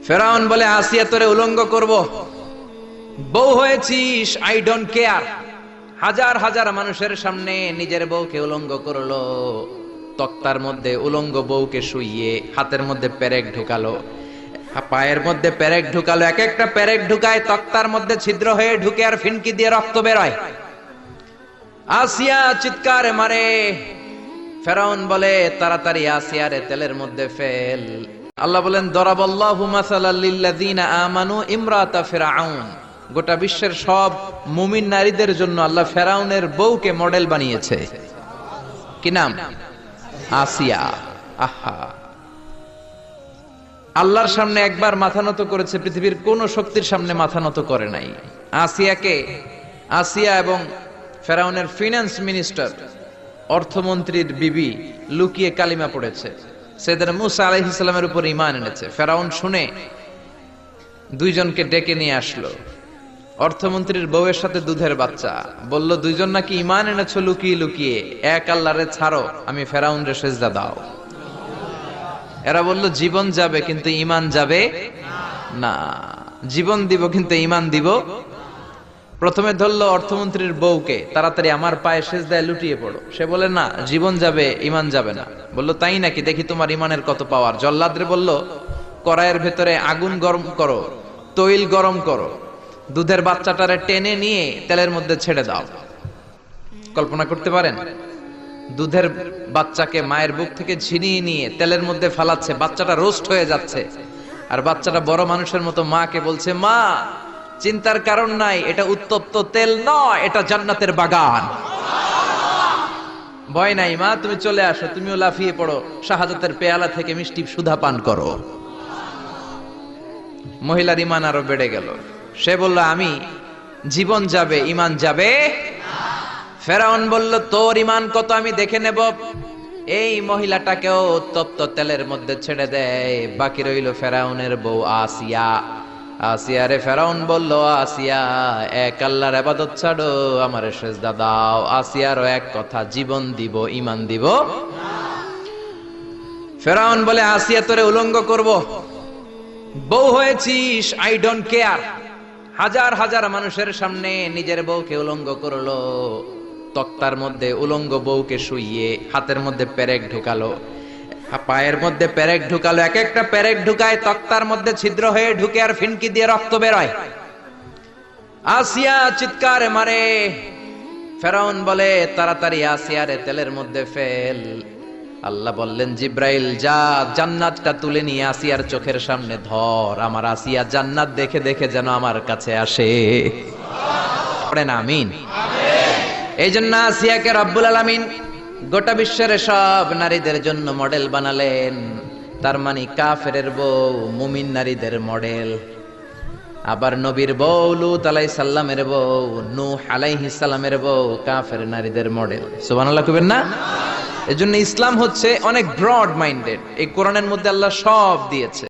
ফেরাউন বলে, আসিয়া তোরে উলঙ্গ করব, বউ হয়েছিস, আই ডোন্ট কেয়ার। হাজার হাজার মানুষের সামনে নিজের বউকে উলঙ্গ করলো, তক্তার মধ্যে উলঙ্গ বউকে শুইয়ে হাতের মধ্যে পেরেক ঢুকালো, পায়ের মধ্যে পেরেক ঢুকালো, এক একটা পেরেক ঢুকায় তক্তার মধ্যে ছিদ্র হয়ে ঢুকে আর ফিনকি দিয়ে রক্ত বেরোয়। আসিয়া চিৎকার মারে। ফেরাউন বলে, তাড়াতাড়ি আসিয়ারে তেলের মধ্যে ফেল। আল্লাহ বলেন, দরাবাল্লাহু মাসালাল লিল্লাযিনা আমানু ইমরাতা ফিরআউন। গোটা বিশ্বের সব মুমিন নারীদের জন্য আল্লাহ ফেরাউনের বউকে মডেল বানিয়েছে। কি নাম? আসিয়া। আহা, আল্লাহর সামনে একবার মাথা নত করেছে, পৃথিবীর কোন শক্তির সামনে মাথা নত করে নাই। আসিয়া এবং ফেরাউনের ফিনান্স মিনিস্টার, অর্থমন্ত্রীর বিবি লুকিয়ে কালিমা পড়েছে, সাইয়েদনা মূসা আলাইহিস সালামের উপর ঈমান এনেছে। ফেরাউন শুনে দুইজনকে ডেকে নিয়ে আসলো। অর্থমন্ত্রীর বউয়ের সাথে দুধের বাচ্চা, বলল, দুইজন নাকি ঈমান এনেছো লুকিয়ে লুকিয়ে, এক আল্লাহরে ছাড়ো, আমি ফেরাউনরে সিজদা দাও। এরা বলল, জীবন যাবে কিন্তু ঈমান যাবে না। জীবন দিব কিন্তু ঈমান দিব। প্রথমে ধরলো অর্থমন্ত্রীর বউকে, তাড়াতাড়ি আমার পায়ে সিজদায় লুটিয়ে পড়ো। সে বলে, না, জীবন যাবে ঈমান যাবে না। বলল, তাই নাকি, দেখি তোমার ঈমানের কত পাওয়ার। জল্লাদরে বলল, কড়াইয়ের ভেতরে আগুন গরম করো, তৈল গরম করো, দুধের বাচ্চাটারে টেনে নিয়ে তেলের মধ্যে ছেড়ে দাও। কল্পনা করতে পারেন? দুধের বাচ্চাকে মায়ের বুক থেকে ছিনিয়ে নিয়ে তেলের মধ্যে ফালাচ্ছে, বাচ্চাটা রোস্ট হয়ে যাচ্ছে, আর বাচ্চাটা বড় মানুষের মতো মাকে বলছে, মা, চিন্তার কারণ নাই, এটা উত্তপ্ত তেল নয়, এটা জান্নাতের বাগান। ভয় নাই মা, তুমি চলে আসো, তুমিও লাফিয়ে পড়ো, শাহাদাতের পেয়ালা থেকে মিষ্টি সুধা পান করো। মহিলার ঈমান আরো বেড়ে গেল। সে বলল, আমি জীবন যাবে ঈমান যাবে। ফেরাউন বলল, তোর ঈমান কত আমি দেখে নেব। এই মহিলাটাকেও উত্তপ্ত তেলের মধ্যে ছেড়ে দেয়। বাকি রইল ফেরাউনের বউ আসিয়া। আসিয়ারে ফেরাউন বলল, আসিয়া, এক আল্লাহর ইবাদত ছাড়ো, আমারে সিজদা দাও। আসিয়ারও এক কথা, জীবন দিব ঈমান দিব। ফেরাউন বলে, আসিয়া তোরে উলঙ্গ করব, বউ হয়েছিস, আই ডোন্ট কেয়ার। হাজার হাজার মানুষের সামনে নিজের বউকে উলঙ্গ করলো, তক্তার মধ্যে উলঙ্গ বউকে শুইয়ে হাতের মধ্যে পেরেক ঢুকালো, পায়ের মধ্যে পেরেক ঢুকালো, এক একটা পেরেক ঢুকায় তক্তার মধ্যে ছিদ্র হয়ে ঢুকে আর ফিনকি দিয়ে রক্ত বেরোয়। আসিয়া চিৎকার মারে। ফেরাউন বলে, তাড়াতাড়ি আসিয়ারে তেলের মধ্যে ফেল। আল্লাহ বললেন, জিব্রাইল, যা, জান্নাতটা তুলে নিয়ে আসিয়ার চোখের সামনে ধর। আমার আসিয়া জান্নাত দেখে দেখে যেন আমার কাছে আসে। পড়েন আমিন। এই জন্য আসিয়াকে রব্বুল আলামিন গোটা বিশ্বের সব নারীদের জন্য মডেল বানালেন। তার মানে কাফেরের বউ মুমিন নারীদের মডেল, আবার নবীর বউ লূত আলাইহিস সালামের বউ, নূহ আলাইহিস সালামের বউ কাফের নারীদের মডেল। সুবহানাল্লাহ কইবেন না? এজন্য ইসলাম হচ্ছে অনেক ব্রড মাইন্ডেড। এই কোরআনের মধ্যে আল্লাহ সব দিয়েছে।